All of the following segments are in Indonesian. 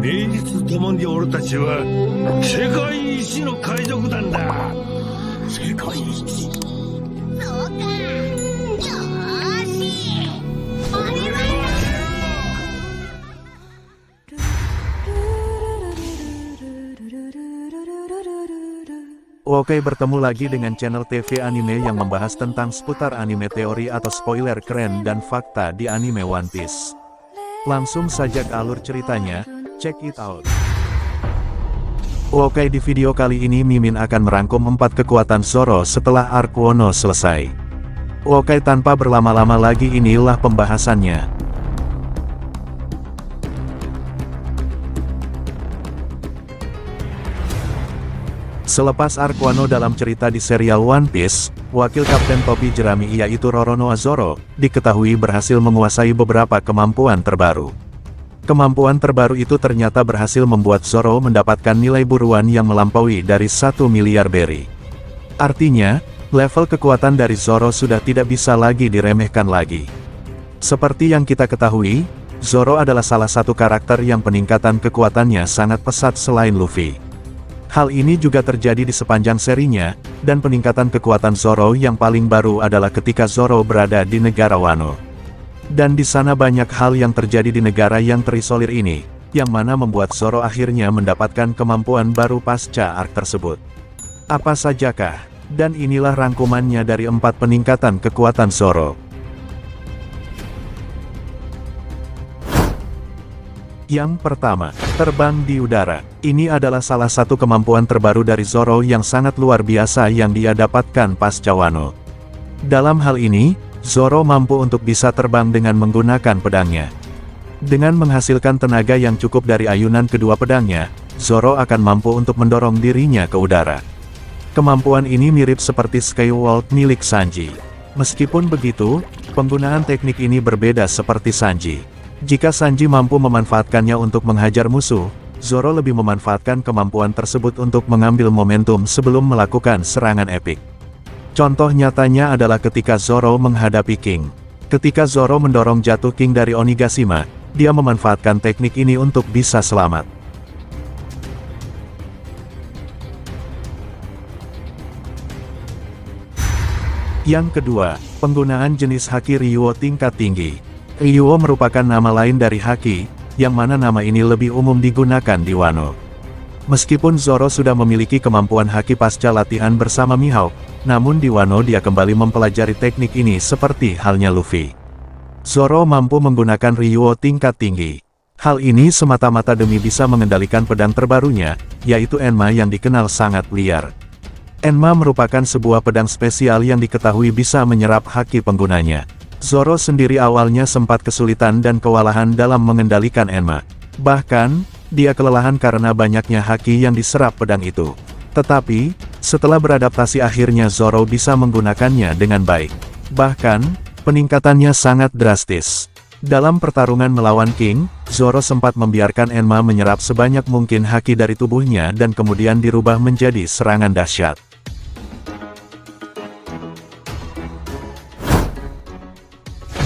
名実ともに俺たちは世界一の海賊団だ。世界一。そうか。よーし。お願いだ。Oke, bertemu lagi dengan channel TV anime yang membahas tentang seputar anime teori atau spoiler keren dan fakta di anime One Piece. Langsung saja ke alur ceritanya, check it out. Oke, di video kali ini Mimin akan merangkum 4 kekuatan Zoro setelah arc Wano selesai. Oke, tanpa berlama-lama lagi inilah pembahasannya. Selepas arc Wano dalam cerita di serial One Piece, wakil kapten topi jerami yaitu Roronoa Zoro, diketahui berhasil menguasai beberapa kemampuan terbaru. Kemampuan terbaru itu ternyata berhasil membuat Zoro mendapatkan nilai buruan yang melampaui dari 1 miliar berry. Artinya, level kekuatan dari Zoro sudah tidak bisa lagi diremehkan lagi. Seperti yang kita ketahui, Zoro adalah salah satu karakter yang peningkatan kekuatannya sangat pesat selain Luffy. Hal ini juga terjadi di sepanjang serinya, dan peningkatan kekuatan Zoro yang paling baru adalah ketika Zoro berada di negara Wano. Dan di sana banyak hal yang terjadi di negara yang terisolir ini, yang mana membuat Zoro akhirnya mendapatkan kemampuan baru pasca arc tersebut. Apa sajakah? Dan inilah rangkumannya dari 4 peningkatan kekuatan Zoro. Yang pertama, terbang di udara. Ini adalah salah satu kemampuan terbaru dari Zoro yang sangat luar biasa yang dia dapatkan pasca Wano. Dalam hal ini, Zoro mampu untuk bisa terbang dengan menggunakan pedangnya. Dengan menghasilkan tenaga yang cukup dari ayunan kedua pedangnya, Zoro akan mampu untuk mendorong dirinya ke udara. Kemampuan ini mirip seperti Skywalk milik Sanji. Meskipun begitu, penggunaan teknik ini berbeda seperti Sanji. Jika Sanji mampu memanfaatkannya untuk menghajar musuh, Zoro lebih memanfaatkan kemampuan tersebut untuk mengambil momentum sebelum melakukan serangan epik. Contoh nyatanya adalah ketika Zoro menghadapi King. Ketika Zoro mendorong jatuh King dari Onigashima, dia memanfaatkan teknik ini untuk bisa selamat. Yang kedua, penggunaan jenis haki Ryuo tingkat tinggi. Ryuo merupakan nama lain dari haki, yang mana nama ini lebih umum digunakan di Wano. Meskipun Zoro sudah memiliki kemampuan haki pasca latihan bersama Mihawk, namun di Wano dia kembali mempelajari teknik ini seperti halnya Luffy. Zoro mampu menggunakan Ryuo tingkat tinggi. Hal ini semata-mata demi bisa mengendalikan pedang terbarunya, yaitu Enma yang dikenal sangat liar. Enma merupakan sebuah pedang spesial yang diketahui bisa menyerap haki penggunanya. Zoro sendiri awalnya sempat kesulitan dan kewalahan dalam mengendalikan Enma. Bahkan, dia kelelahan karena banyaknya haki yang diserap pedang itu. Tetapi, setelah beradaptasi akhirnya Zoro bisa menggunakannya dengan baik. Bahkan, peningkatannya sangat drastis. Dalam pertarungan melawan King, Zoro sempat membiarkan Enma menyerap sebanyak mungkin haki dari tubuhnya dan kemudian dirubah menjadi serangan dahsyat.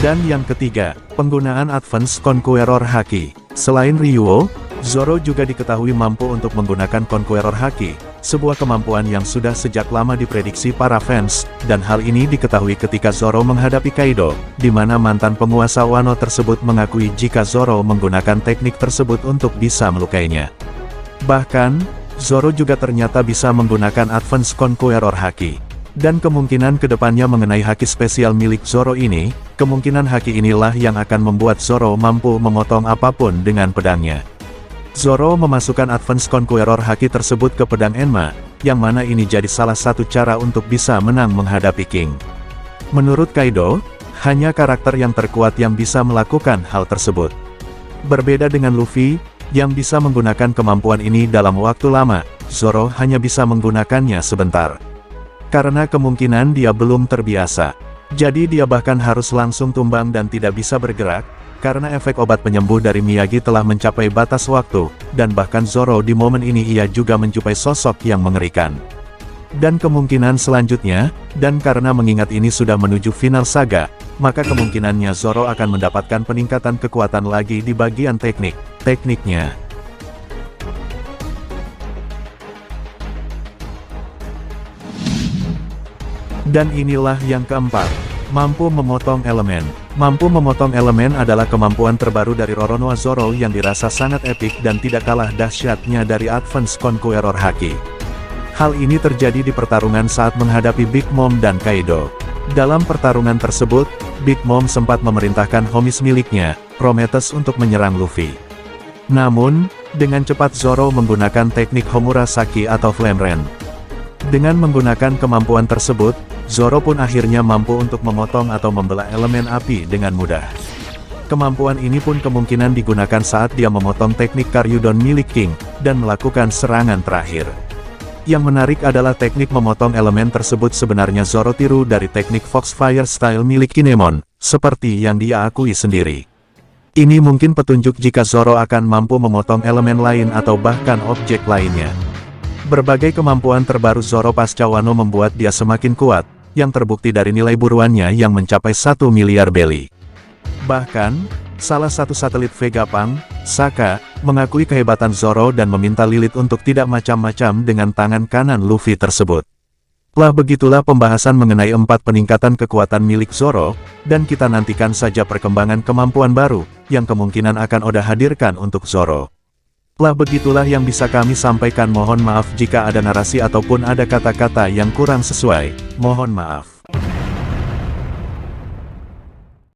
Dan yang ketiga, penggunaan Advance Conqueror Haki. Selain Ryuo, Zoro juga diketahui mampu untuk menggunakan Conqueror Haki, sebuah kemampuan yang sudah sejak lama diprediksi para fans, dan hal ini diketahui ketika Zoro menghadapi Kaido, di mana mantan penguasa Wano tersebut mengakui jika Zoro menggunakan teknik tersebut untuk bisa melukainya. Bahkan, Zoro juga ternyata bisa menggunakan Advance Conqueror Haki. Dan kemungkinan kedepannya mengenai haki spesial milik Zoro ini, kemungkinan haki inilah yang akan membuat Zoro mampu memotong apapun dengan pedangnya. Zoro memasukkan Advance Conqueror haki tersebut ke pedang Enma, yang mana ini jadi salah satu cara untuk bisa menang menghadapi King. Menurut Kaido, hanya karakter yang terkuat yang bisa melakukan hal tersebut. Berbeda dengan Luffy, yang bisa menggunakan kemampuan ini dalam waktu lama, Zoro hanya bisa menggunakannya sebentar. Karena kemungkinan dia belum terbiasa. Jadi dia bahkan harus langsung tumbang dan tidak bisa bergerak, karena efek obat penyembuh dari Miyagi telah mencapai batas waktu, dan bahkan Zoro di momen ini ia juga menjumpai sosok yang mengerikan. Dan kemungkinan selanjutnya, dan karena mengingat ini sudah menuju final saga, maka kemungkinannya Zoro akan mendapatkan peningkatan kekuatan lagi di bagian tekniknya. Dan inilah yang keempat. Mampu memotong elemen. Mampu memotong elemen adalah kemampuan terbaru dari Roronoa Zoro yang dirasa sangat epik dan tidak kalah dahsyatnya dari Advance Conqueror Haki. Hal ini terjadi di pertarungan saat menghadapi Big Mom dan Kaido. Dalam pertarungan tersebut, Big Mom sempat memerintahkan homies miliknya, Prometheus untuk menyerang Luffy. Namun, dengan cepat Zoro menggunakan teknik Homurasaki atau Flame Rain. Dengan menggunakan kemampuan tersebut, Zoro pun akhirnya mampu untuk memotong atau membelah elemen api dengan mudah. Kemampuan ini pun kemungkinan digunakan saat dia memotong teknik Karyudon milik King, dan melakukan serangan terakhir. Yang menarik adalah teknik memotong elemen tersebut sebenarnya Zoro tiru dari teknik Foxfire Style milik Kinemon, seperti yang dia akui sendiri. Ini mungkin petunjuk jika Zoro akan mampu memotong elemen lain atau bahkan objek lainnya. Berbagai kemampuan terbaru Zoro pasca Wano membuat dia semakin kuat, yang terbukti dari nilai buruannya yang mencapai 1 miliar beli. Bahkan, salah satu satelit Vegapunk, Saka, mengakui kehebatan Zoro dan meminta Lilith untuk tidak macam-macam dengan tangan kanan Luffy tersebut. Begitulah pembahasan mengenai 4 peningkatan kekuatan milik Zoro, dan kita nantikan saja perkembangan kemampuan baru, yang kemungkinan akan Oda hadirkan untuk Zoro. Begitulah yang bisa kami sampaikan, mohon maaf jika ada narasi ataupun ada kata-kata yang kurang sesuai, mohon maaf.